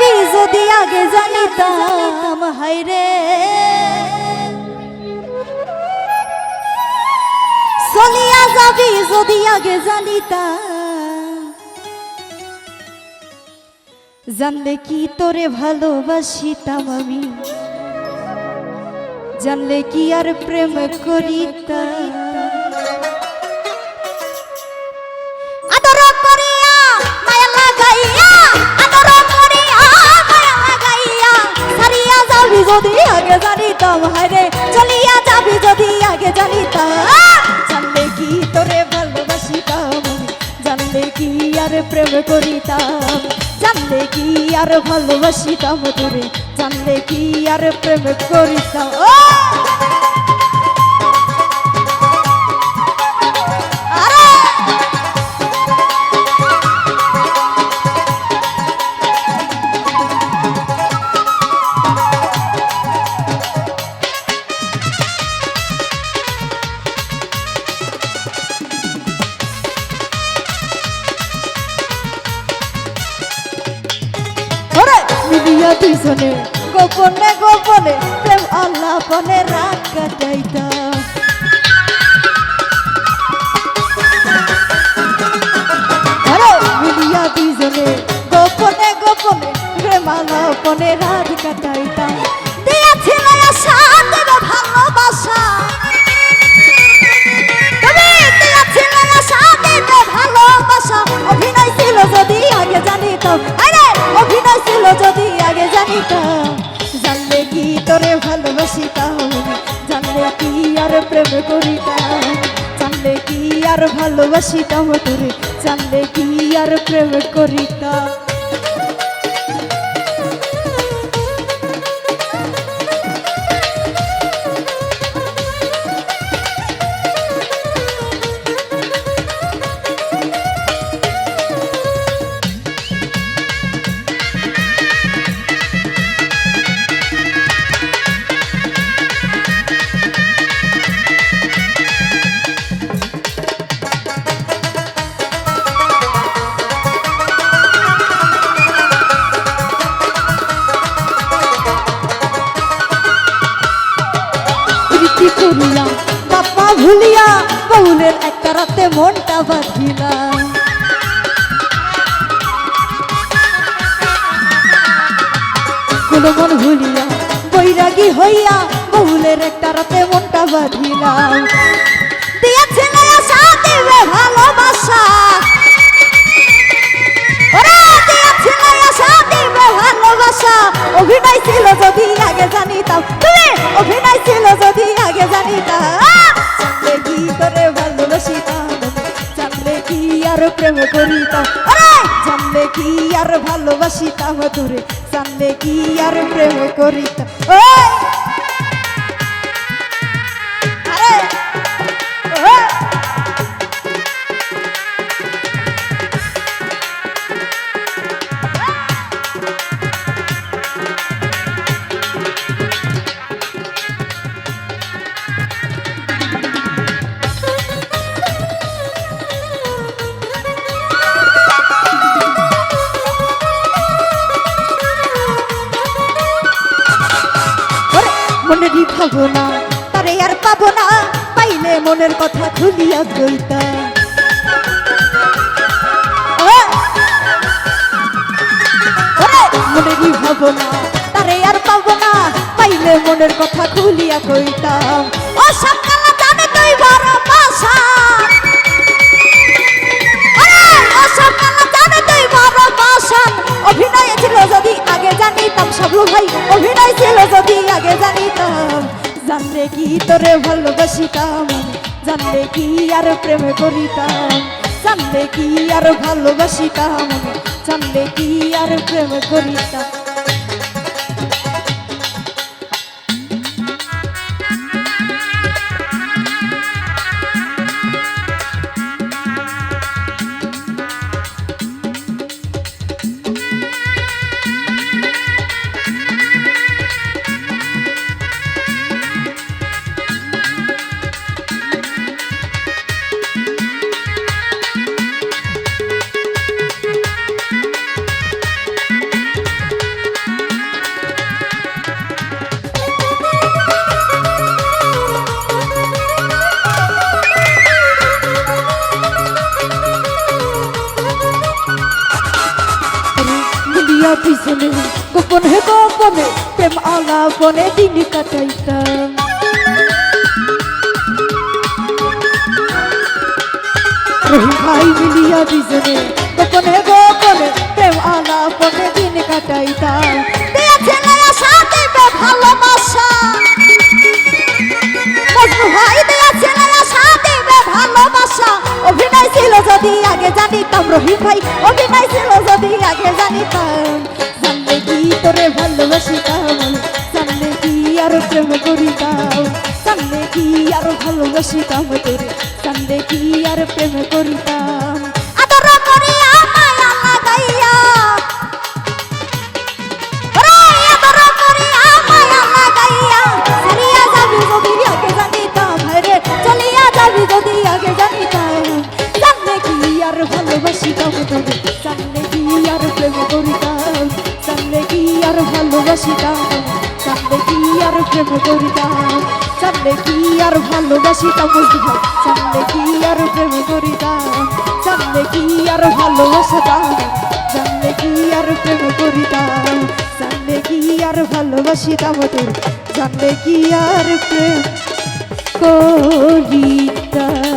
যাবি যদি আগে জানিতাম, হায়রে চলিয়া যাবি যদি আগে জানিতাম, জানলে কি তোরে ভালোবাসিতাম আমি, জানলে কি আর প্রেম করিতাম। আদর করিয়া মায়া লাগাইয়া, আদর করিয়া মায়া লাগাইয়া, ছাড়িয়া যাবি যদি আগে জানিতাম, হায়রে চলিয়া যাবি যদি আগে জানিতাম, জানলে কি তোরে ভালোবাসিতাম, জানলে কি আর প্রেম করিতাম, জানলে কি আর ভালোবাসিতাম তোরে, জানলে কি আর প্রেম করিতাম। মিলিয়া দুইজনে গোপনে গোপনে প্রেম আল্লাপনে রাত কাটাইতাম, মিলিয়া দুইজনে গোপনে গোপনে প্রেম আল্লাপনে রাত কাটাইতাম। দিয়াছিল আশা দেব ভালোবাসা, তুমি দিয়াছিল আশা দেব ভালোবাসা, অভিনয় ছিল যদি আগে জানিতাম, আরে অভিনয় ছিল যদি আগে জানিতাম, জানলে কি তোরে ভালোবাসিতাম, জানলে কি আর প্রেম করিতাম, জানলে কি আর ভালোবাসিতাম তোরে, জানলে কি আর প্রেম করিতাম। বাপ্পা ভুলিয়া বউলের একটা রাতে মনটা বাঁধিলা, কোনো মন ভুলিয়া বৈরাগী হইয়া বউলের একটা রাতে মনটা বাঁধিলাম। দিয়েছিল আশা দেবে ভালোবাসা, দিয়েছিল আশা দেবে ভালোবাসা, অভিনয় ছিল যদি আগে জানিতাম, তুমি অভিনয় ছিল যদি আগে জানিতাম, জানলে কি তোরে ভালোবাসিতাম, জানলে কি আর প্রেম করিতাম, জানলে কি আর ভালোবাসিতাম তোরে, জানলে কি আর প্রেম করিতাম। মনেরই ভাবনা তারে আর পাবো না, পাইলে মনের কথা খুলিয়া কইতা, মনেরই ভাবনা তারে আর পাবো না, পাইলে মনের কথা খুলিয়া কইতাম। ও সকালে জানে তুই বড় পাশা, ও সকালে জানে তুই বড় পাশা, অভিনয় ছিল যদি আগে জানিতাম, সবলু ভাই অভিনয় ছিল যদি আগে জানিতাম, জানলে কি তোরে ভালোবাসিতাম, জানলে কি আর প্রেম করিতাম, জানলে কি আর ভালোবাসিতাম, জানলে কি আর প্রেম করিতাম। মিলিয়া পিছনে গোপনে গোপনে প্রেম আলাপনে দিন কাটাইতাম রহিম ভাই মিলিয়া পিছনে গোপনে গোপনে প্রেম আলাপনে দিন কাটাইতাম দিয়েছিলে আশা দিবে ভালোবাসা মজনু ভাই দিয়েছিলে আশা দিবে ভালোবাসা অভিনয় ছিল যদি আগে জানিতাম রহিম ভাই অভিনয় ছিল যদি আগে জানিতাম জানলে কি তোরে ভালোবাসিতাম জানলে কি আর প্রেম করিতাম জানলে কি আর ভালোবাসিতাম তোরে জানলে কি আর প্রেম করিতাম আদর করিয়া মায়া লাগাইয়া রে আদর করিয়া মায়া লাগাইয়া সারিয়া যাবি যদি আগে জানিতাম রে চলিয়া যাবি যদি আগে জানিতাম জানলে কি আর ভালোবাসিতাম তোরে জানলে কি আর প্রেম করিতাম জানলে কি আর ভালোবাসিতাম জানলে কি আর প্রেম করিতাম জানলে কি আর ভালোবাসিতাম জানলে কি আর প্রেম করিতাম জানলে কি আর ভালোবাসিতাম জানলে কি আর প্রেম করিতাম জানলে কি আর ভালোবাসিতাম তোর জানলে কি আর প্রেম করিতাম